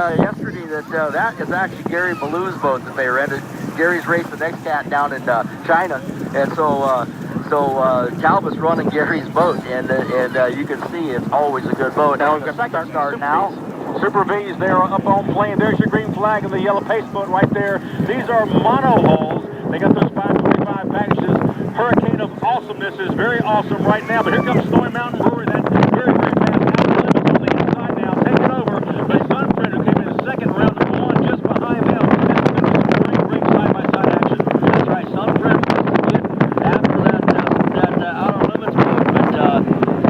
Yesterday that is actually Gary Ballou's boat that they rented. Gary's raced the next cat down in China, and so Talbot's running Gary's boat, and you can see it's always a good boat. Now we've got second start now. Super V's there up on plane. There's your green flag and the yellow pace boat right there. These are mono hulls. They got those 525 packages. Hurricane of Awesomeness is very awesome right now, but here comes Snowy Mountain Brewery. That's very, very fast. Out of limits on the inside now, taking over. But Sunfriend, who came in second, round number one, just behind them. This is going to be some great side-by-side action. That's right. Sunfriend was split after that out of limits move, but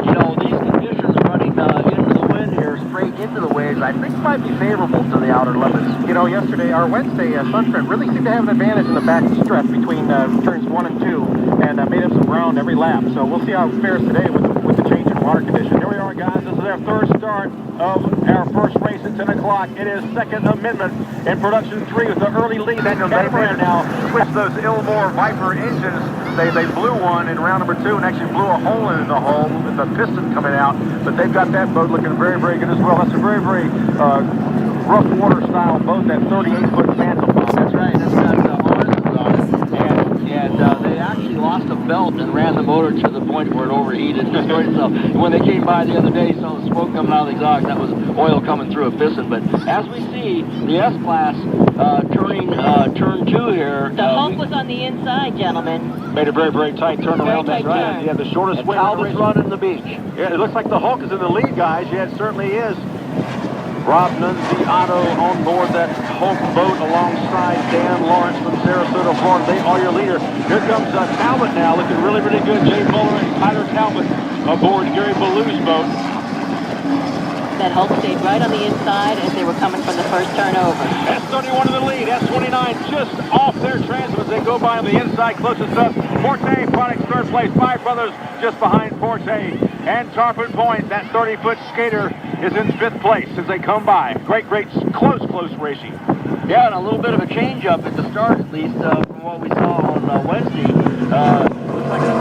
you know, these conditions running into the wind here, straight into the waves, I think might be favorable to the outer limits. You know, yesterday, or Wednesday, Sunfriend really seemed to have an advantage in the back stretch between turns 1 and 2, and made up some ground every lap. So we'll see how it fares today with the change in water condition. Here we are, guys. This is our third start of our first race at 10 o'clock. It is Second Amendment in production 3 with the early lead. That catamaran now switched those Ilmore Viper engines. They blew one in round number 2 and actually blew a hole in the hull with the piston coming out. But they've got that boat looking very, very good as well. That's a very, very rough water style boat, that 38-foot mantle boat. That's right. That's got harnesses on it. And they actually lost a belt and ran the motor to the point where it overheated and destroyed itself. And when they came by the other day, saw the smoke coming out of the exhaust. That was oil coming through a piston. But as we see, the S-Class turning turn 2 here. The hump was on the inside, gentlemen. Made a very, very tight turn around that right. Yeah, the shortest way. Talbot's running the beach. Yeah, it looks like the Hulk is in the lead, guys. Yeah, it certainly is. Rob Nunziato on board that Hulk boat alongside Dan Lawrence from Sarasota, Florida. They are your leader. Here comes Talbot now, looking really, really good. Jay Fuller and Tyler Talbot aboard Gary Ballou's boat. That Hulk stayed right on the inside as they were coming from the first turn over. S31 in the lead. S29 just off their transom as they go by on the inside, closest up. Forte Products third place. Five Brothers just behind Forte. And Tarpon Point, that 30-foot skater, is in 5th place as they come by. Great, close racing. Yeah, and a little bit of a change up at the start, at least, from what we saw on Wednesday. Looks like it's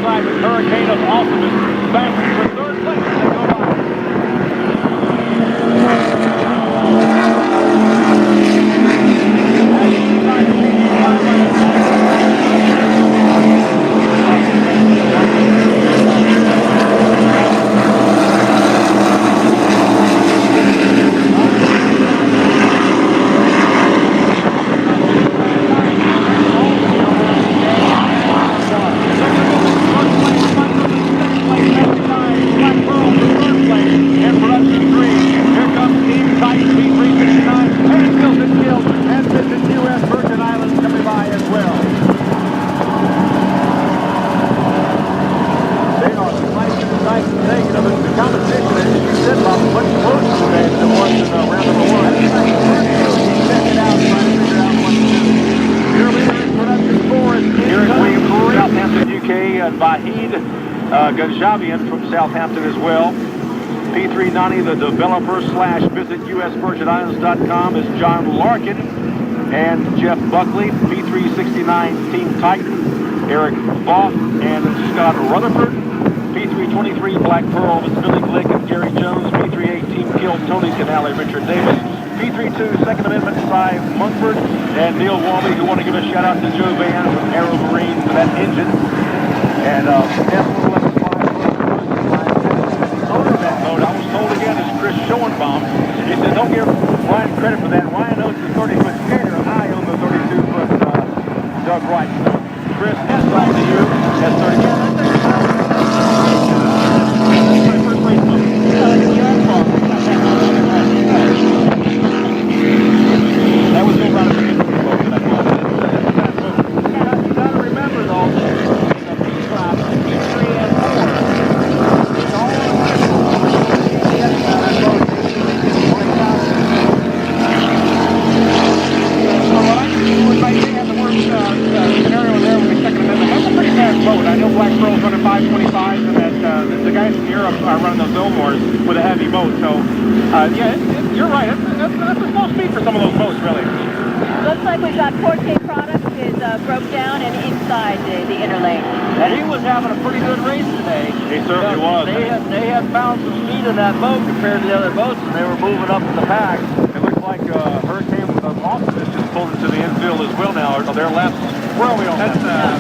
side with Hurricane of Awesomeness battling for 3rd place as they go by. Gajavian from Southampton as well. P390, the developer / visit usvirginislands.com is John Larkin and Jeff Buckley. P369 Team Titan, Eric Voth and Scott Rutherford. P323 Black Pearl is Billy Glick and Gary Jones. P38 Team Kill Tony Canale, Richard Davis. P32 Second Amendment Cy Munkford and Neil Walby, who want to give a shout out to Joe Van from Aero Marine for that engine. And F111 I was told again is Chris Schoenbaum. He said, don't give Ryan credit for that. Ryan owns the 30-foot skater. I own the 32-foot Doug Wright. So, Chris, that's all to you. That's 30. That's my first race boat. That was no about a boat that I bought. You got to remember, though, the P-Drop, P3S horizon that the guys from Europe are running those Ilmores with a heavy boat. So, yeah, you're right. That's a slow speed for some of those boats, really. Looks like we've got Forte Products is broke down and inside the inner lane. And he was having a pretty good race today. He certainly was. They had found some speed in that boat compared to the other boats, and they were moving up in the pack. It looks like Hurricane Optimist just pulled into the infield as well now. Are there left? Where are we on that?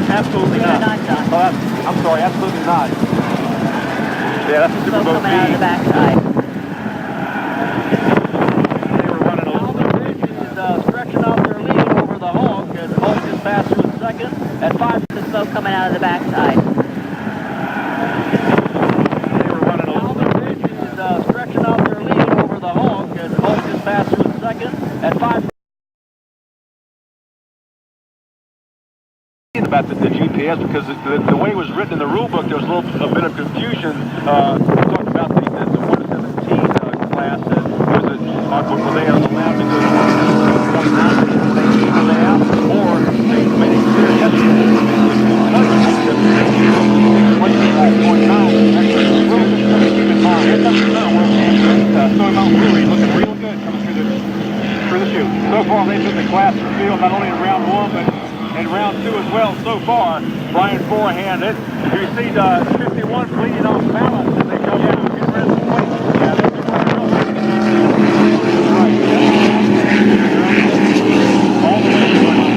Absolutely not. Oh, I'm sorry, absolutely not. Yeah, that's a super boat coming out of the backside. They were running a little bit. Stretching out their lead over the Hulk, and Hulk just passed through in second at 5. The smoke coming out of the backside. They were running a little bit. Stretching out their lead over the Hulk, and Hulk just passed through in second at 5. About the GPS, because the way it was written in the rule book, there was a bit of confusion. Talking about the 117 class, that were they allowed to go to 1.9 layout, or they made it clear yesterday Stone Mountain Brewery looking real good coming through the chute. So far, they've been the class field not only in round 1, but in round 2 as well so far. Brian Forehand, you see the 51 bleeding off balance as they go down to get rid of the weight. Yeah, they've been running over. All the way through.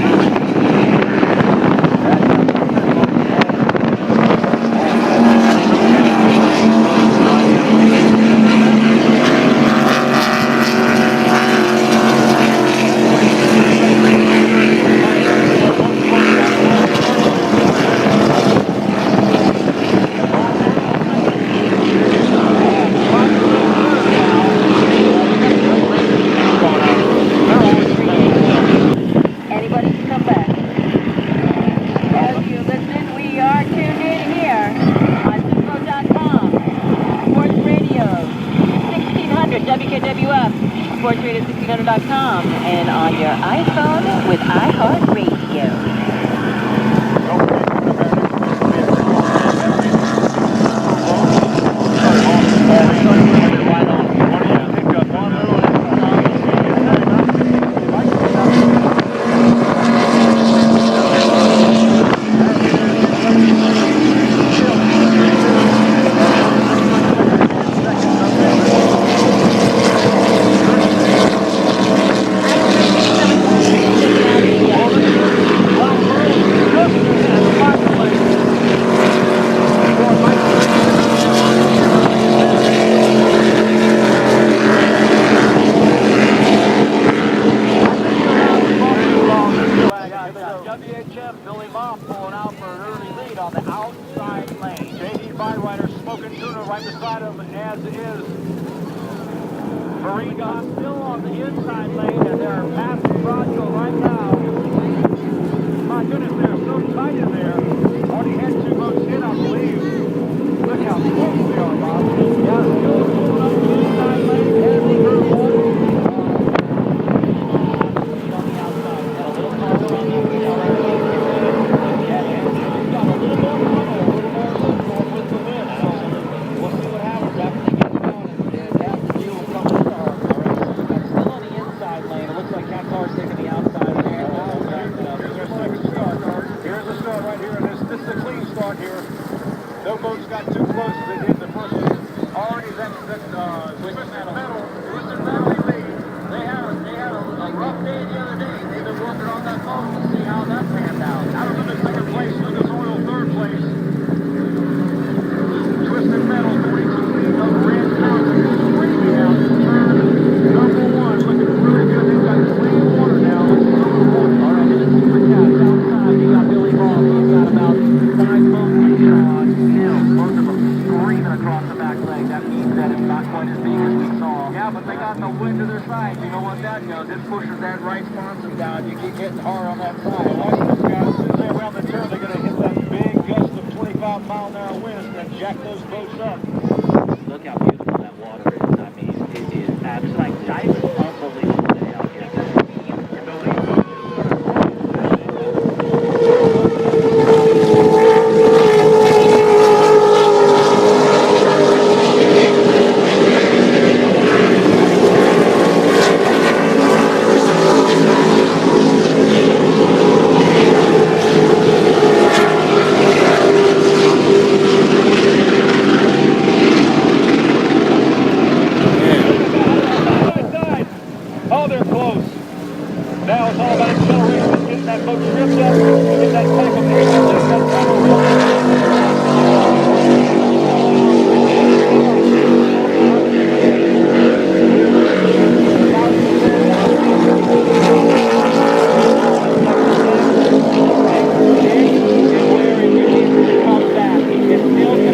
WKWF, and on your iPhone with iHeartRadio.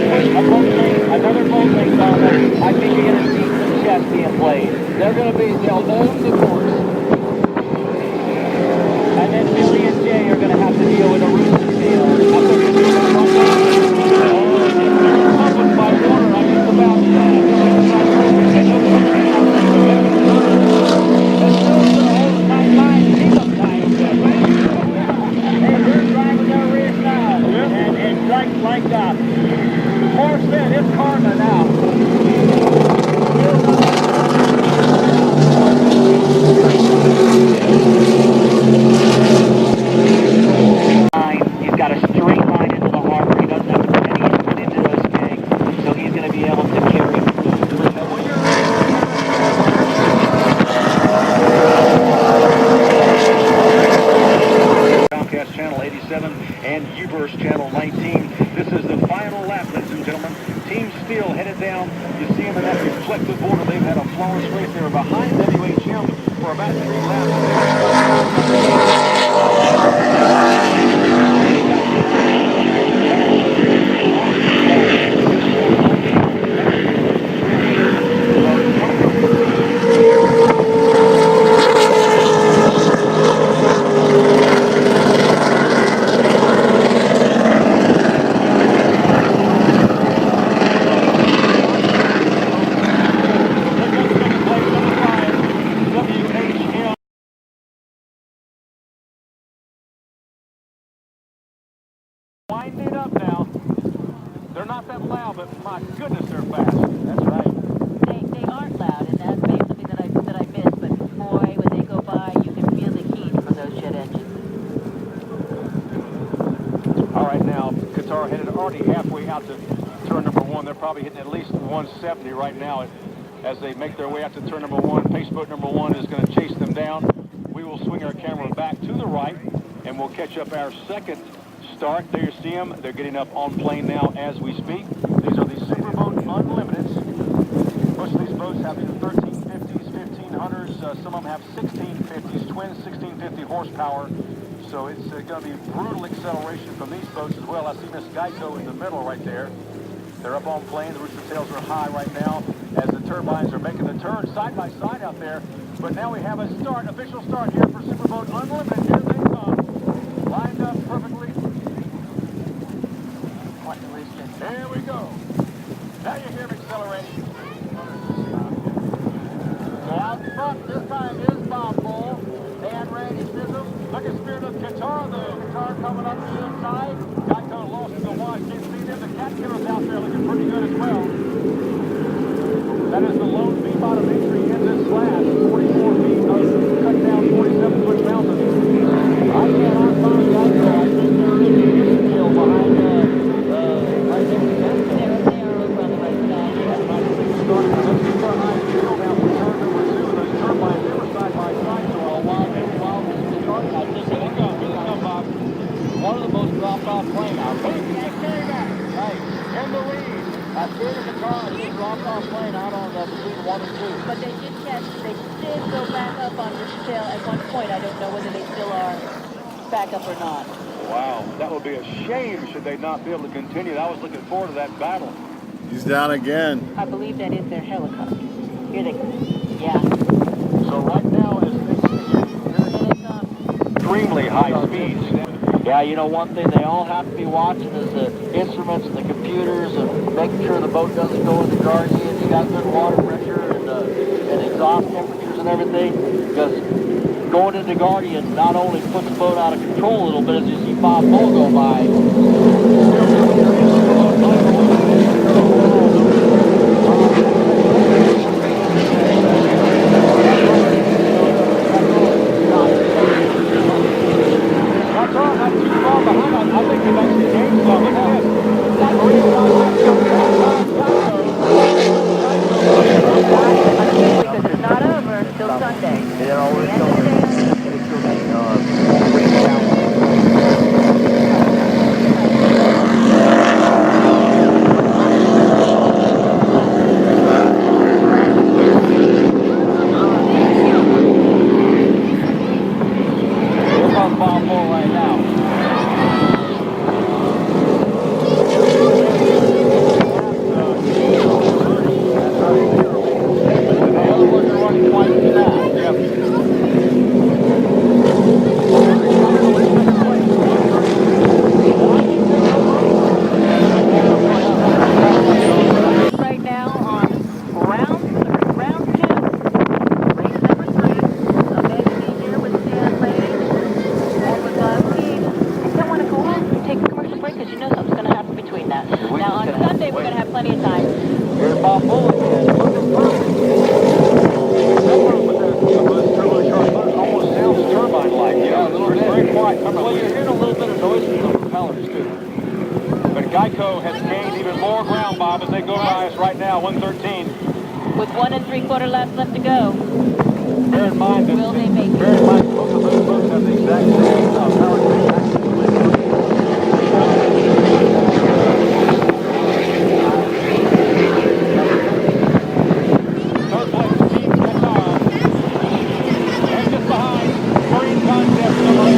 Another boat race on them. I think you're going to see some chess being played. They'll own the course. And then Billy and Jay are going to have to deal with a rooster tail. Covered by water on just about horse fed, it's karma now. He's got a straight line into the harbor. He doesn't have to put any input into those kegs, so he's going to be able to carry. Comcast Channel 87 and Uverse Channel 19. This is the final lap, ladies and gentlemen. Team Steel headed down. You see them in that reflective border. They've had a flawless race. They were behind WHM for about 3 laps. Winding up now. They're not that loud, but my goodness, they're fast. That's right. They aren't loud, and that's maybe something that I missed. But boy, when they go by, you can feel the heat from those jet engines. All right, now Qatar headed already halfway out to turn number 1. They're probably hitting at least 170 right now as they make their way out to turn number 1. Pace boat number 1 is going to chase them down. We will swing our camera back to the right, and we'll catch up our second start. There you see them. They're getting up on plane now as we speak. These are the Superboat Unlimiteds. Most of these boats have either 1350s, 1500s. Some of them have 1650s, twin 1650 horsepower. So it's going to be brutal acceleration from these boats as well. I see Miss Geico in the middle right there. They're up on plane. The rooster tails are high right now as the turbines are making the turn side by side out there. But now we have a start, official start here for Superboat Unlimited. Here they come. Lined up perfectly. Here we go. Now you hear him accelerating. Out front this time is Bob Bull and Randy Sissom. Look at Spirit of Qatar, though. Qatar coming up the inside. Geico lost in the watch. Can't see them. The cat killer's out there looking pretty good as well. That is the lone V-bottom entry in this class. 44 feet of cut down 47-foot mountain. I cannot find Geico. I think they're in the hill behind right next to them. They are over on the right side. One of the most dropped off plane out there. Right. In the lead. Spirit of Qatar just dropped off plane out on between 1 and 2. But they did go back up on Rooster Tail at one point. I don't know whether they still are back up or not. Wow, that would be a shame should they not be able to continue. I was looking forward to that battle. He's down again. I believe that is their helicopter. Here they go. Yeah. So right now, as they Here they come. extremely high speeds. Yeah, you know, one thing they all have to be watching is the instruments and the computers and making sure the boat doesn't go in the Guardian. You got good water pressure and exhaust temperatures and everything. Because going into Guardian not only puts the boat out of control a little bit, as you see Bob Bull go by. Because it's not over till Sunday. They're always going to by us right now, 113. With 1 3/4 laps left to go. Bear in mind that Will they make it? both of those boats have the exact same power capacity. Third place, Team Qatar. And just behind, Marine Concepts number 8.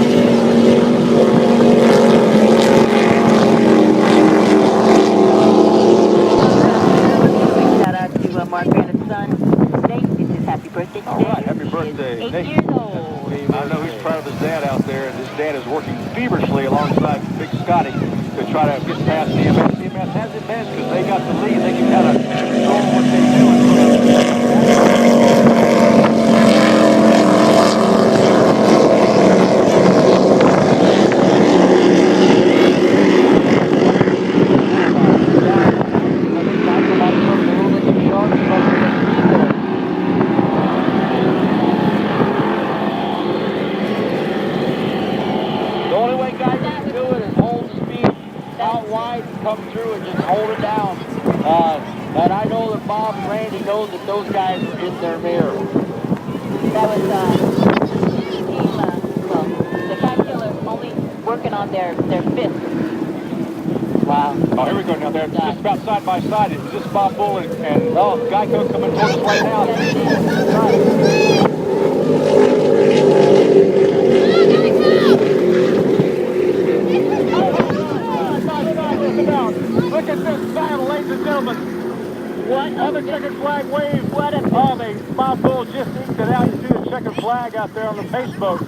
Shout out to Mark Granite's son, Nate. This is happy birthday today. All right, happy birthday, He is 8 Nate. years old. I know he's proud of his dad out there, and his dad is working feverishly alongside Big Scotty to try to get past CMS. CMS has advanced because they got the lead. They can kind of control what they do. Come through and just hold it down. And I know that Bob and Randy know that those guys are in their mirror. That was team, well, the Cat Killers only working on their fifth. Wow. Oh, here we go now. They're just about side by side. It's just Bob Bull and Geico coming towards us right now. Look at this battle, ladies and gentlemen. What? On the checkered flag wave. What a Bob Bull just eked it out. You see the checkered flag out there on the pace boat.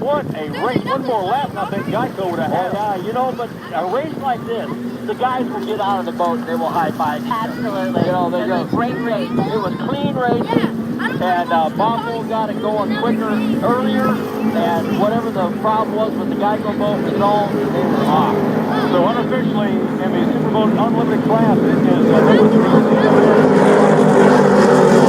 What a race. One more lap, and I think Geico would have had. Yeah, you know, but a race like this, the guys will get out of the boat and they will high five. Absolutely. You know, It was a great race. It was clean racing, and Bob Bull got it going quicker earlier, and whatever the problem was with the Geico boat was on, they were off. So unofficially, in the Superboat Unlimited class, it is number 3.